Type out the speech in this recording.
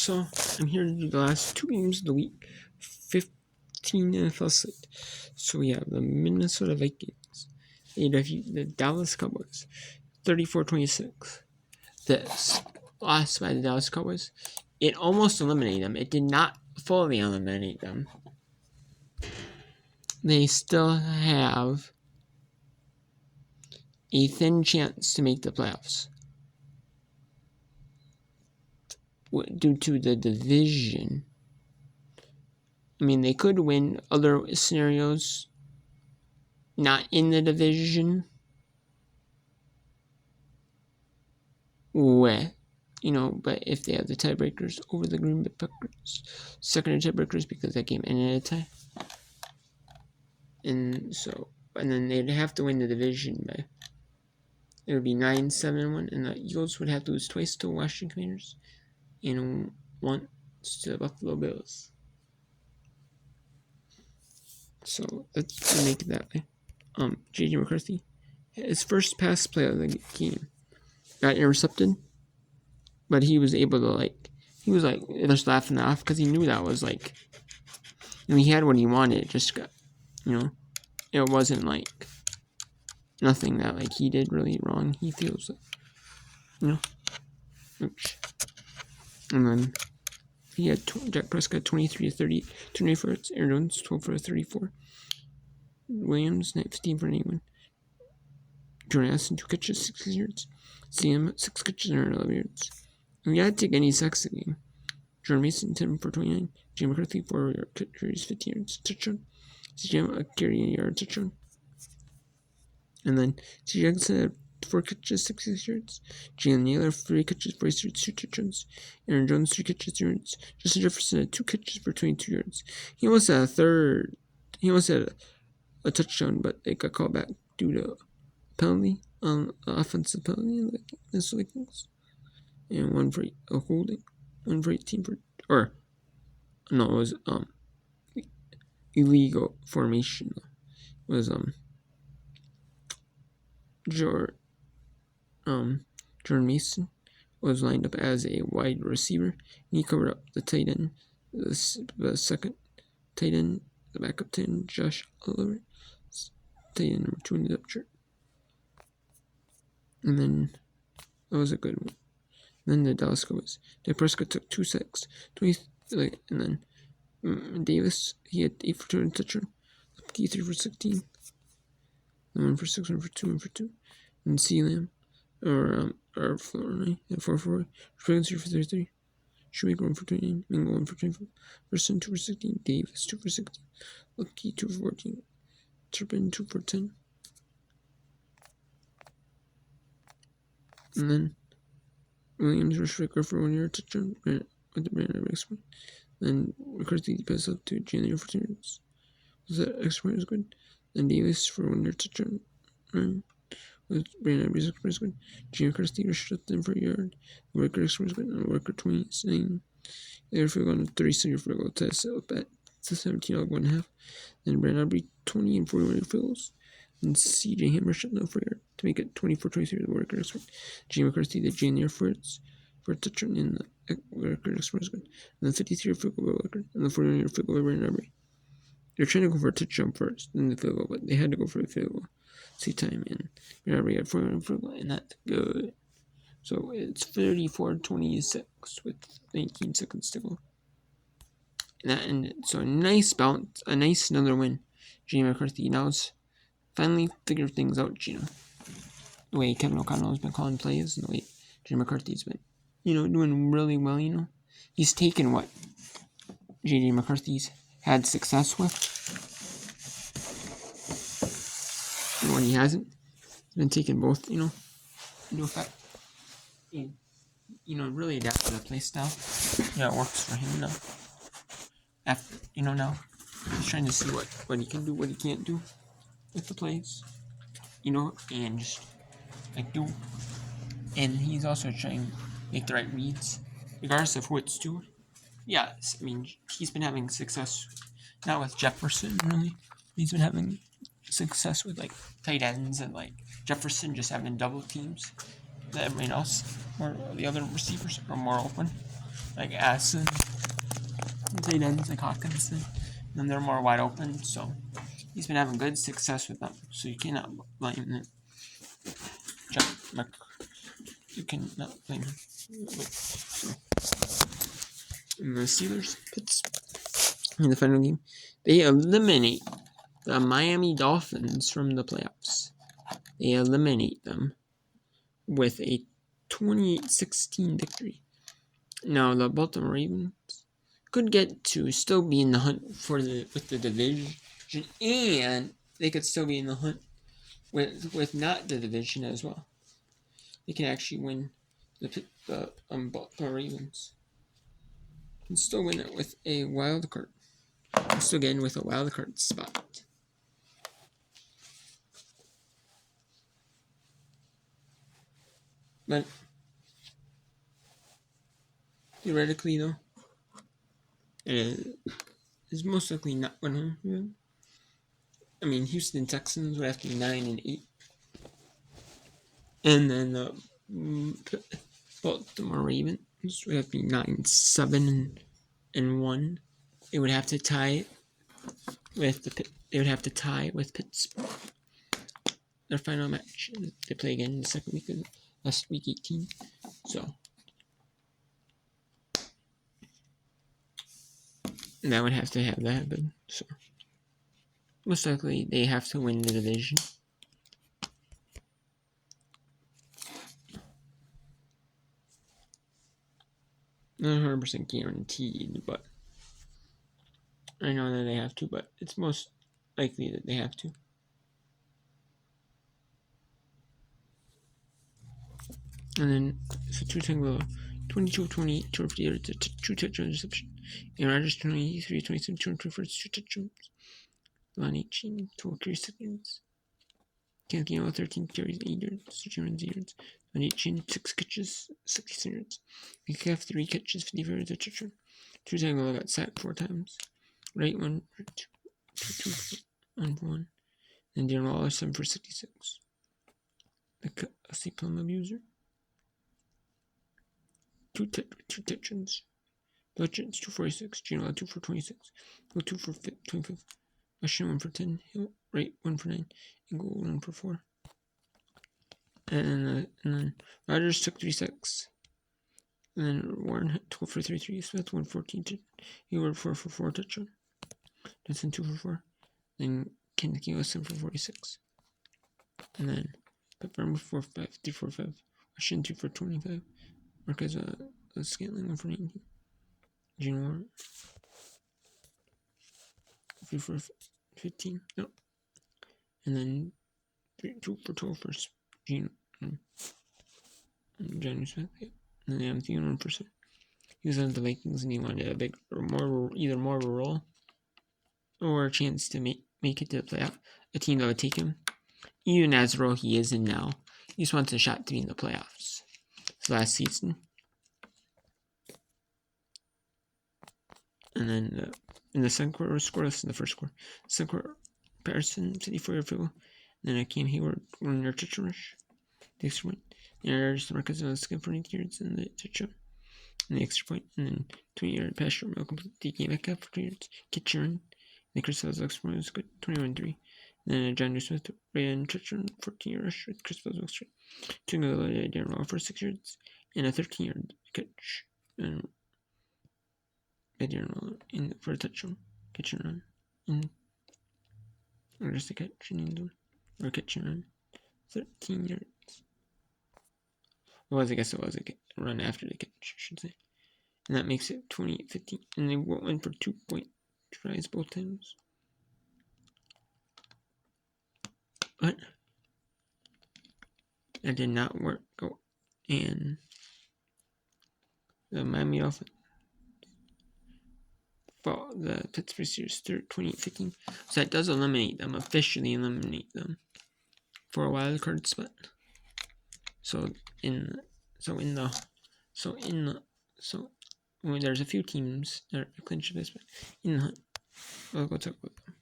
So, I'm here to do the last 2 games of the week. 15 NFL slate. So, we have the Minnesota Vikings. They defeat the Dallas Cowboys 34-26. This loss by the Dallas Cowboys, it almost eliminated them. It did not fully eliminate them. They still have a thin chance to make the playoffs due to the division. I mean, they could win other scenarios not in the division but if they have the tiebreakers over the Green Bay Packers, second tiebreakers because that game ended at a tie. And then they'd have to win the division by, it would be 9-7-1, and the Eagles would have to lose twice to Washington Commanders and once to the Buffalo Bills. So let's make it that way. J.J. McCarthy, his first pass play of the game got intercepted, but he was able to he was just laughing it off because he knew that was he had what he wanted. It just got, it wasn't nothing that he did really wrong. He feels Oops. And then he had Dak Prescott 23-30, 24 yards. Aaron Jones 12 for 34. Williams 15 for 81. Jordan Addison 2 catches, 6 yards. CM 6 catches, 11 yards. And we had to take any sacks in the game. Jordan Mason 10 for 29. Jay McCarthy 4 carries, 15 yards, touchdown. CJ a carry a yard, touchdown. And then CJ Jackson had 4 catches, 66 yards. Jalen Naylor 3 catches, 46 yards, 2 touchdowns. Aaron Jones 3 catches, 3 yards. Justin Jefferson had 2 catches for 22 yards. He almost had a touchdown, but it got called back due to a penalty, offensive penalty in the Vikings. And one for a holding, 1 for 18 for, it was illegal formation. It was Jordan Mason was lined up as a wide receiver, and he covered up the tight end, the second tight end, the backup tight end, Josh Oliver, tight end number 2 in the depth chart. And then that was a good one. Then the Dallas Cowboys. Dak Prescott took 2 sacks, and then Davis, he had 8 for 2 and touchdown. Key 3 for 16. 1 for 6, 1 for 2, 1 for 2. And C-Lamb, or Florida, had 4 for 4. Springs 3 for 33. Shoemaker 1 for 29. Mingo 1 for 24. Person 2 for 16. Davis 2 for 16. Lucky 2 for 14. Turpin 2 for 10. And then Williams rushed for 1 yard touchdown with the Brandon extra. Then McCarthy passed up to Jalen for 10 yards. Was that extra point was good? Then Davis for 1 yard touchdown. With Brandon extra was good. Jalen McCarthy rushed up them for a yard. Worker extra was good. And Worker 29. They field goal on 37 field goal to set up at 17 1.5. Then Brandon Aubrey 20 and 41 field goals. And CJ Hammer shut down for a yard to make it 24-23 the Worker extra. Jay McCarthy the junior for a touchdown in the Worker extra was good. And the 53 field goal by Worker and the 41 field goal by Brandon Aubrey. They're trying to go for a touchdown first, then the field goal, but they had to go for the field goal. See time, and Brandon Aubrey had 41 field goal, and that's good. So it's 34-26 with 19 seconds to go. And that ended. So a nice bounce, a nice another win. Jay McCarthy now it's finally figured things out, the way Kevin O'Connell has been calling plays, and the way Jay McCarthy's been, doing really well, He's taken what J.J. McCarthy's had success with, and when he hasn't, he's been taking both, into effect. And, really adapt to the play style. Yeah, it works for him now. After, now he's trying to see what he can do, what he can't do with the plays, and just do. And he's also trying to make the right reads, regardless of who it's to. Yes, I mean, he's been having success, not with Jefferson, really. He's been having success with, tight ends and, Jefferson just having double teams that everyone else, or the other receivers, are more open. like Assen, tight ends like Hawkinson, and they're more wide open. So he's been having good success with them. So you cannot blame him. You cannot blame him. And the Steelers, in the final game, they eliminate the Miami Dolphins from the playoffs. They eliminate them with a 28-16 victory. Now the Baltimore Ravens could get to still be in the hunt with the division, and they could still be in the hunt with not the division as well. They can actually win the Baltimore Ravens. Can still win it with a wild card. Still getting with a wild card spot. But theoretically, though, it is most likely not going to happen. I mean, Houston Texans would have to be 9-8, and then the Baltimore Ravens would have to be 9-7-1. They would have to tie with They would have to tie with Pittsburgh. Their final match. They play again in the second week of last week 18. So that would have to happen. So most likely they have to win the division. Not 100% guaranteed, but I know that they have to, but it's most likely that they have to. And then, so Tua Tagovailoa, 22-28, 250 yards, 2 touchdown reception. Aaron Rodgers, 23-27, 224, 2 touchdowns. Lonnie Chin, 12 carries, 6 yards. Kenneth Gainwell, 13 carries, 8 yards, 13 runs, 8 yards. Lonnie Chin, 6 catches, 67 yards. Metcalf, 3 catches, 54 yards, a touchdown. Tua Tagovailoa got sacked 4 times. Right, 1 for 2 for 1. And Darren Waller, 7 for 66. The plum abuser. 2 touchdowns. Bludgeons, 246. Gino, 2 for 26. Go 2 for 25. Russian, 1 for 10. Hill, right, 1 for 9. And goal, 1 for 4. And then Rodgers took 3 sacks. And then Warren, 12 for 33. Smith, 114. Hayward, 4 for 4 touchdown. Johnson, 2 for 4. Then Kennedy was 7 for 46. And then Pepper, 4 for 5. 3 for 5. Russian, 2 for 25. Marquez, Scantling, 1 for 19. Gene Warren, 3 for 15. No. And then 2 for 12 for Gene and Johnny Smith. Yeah. And then Anthony, 1 for 7. He was on the Vikings and he wanted a big, either more of a role or a chance to make it to the playoff. A team that would take him, even as the role he is in now. He just wants a shot to be in the playoffs. Last season. And then in the second quarter, scoreless in the first quarter. Second quarter, Patterson, 54-yard field goal. And then Cam Hayward, 1-yard touchdown rush. The extra point. And there's the Marcus skip for 19 yards in the touchdown. And the extra point. And then 20-yard pass short, complete DK Metcalf for 2 yards. Catch your run. And then Chris Bell's extra point was good, 21-3. And then John Smith ran in touchdown, 14-yard rush with Chris Bell's extra. 2 Darren Waller for 6 yards. And a 13-yard catch. And Darren Waller for a touchdown. Catch and run. Or just a catch and or catch and run. 13 yards. I guess it was a run after the catch, I should say. And that makes it 28-15. And they went for 2-point tries both times. But that did not work. And the Miami Dolphins fought the Pittsburgh Steelers 28-15. So that does officially eliminate them for a wild card spot. There's a few teams that are clinched this, but in the hunt, we'll go talk about them.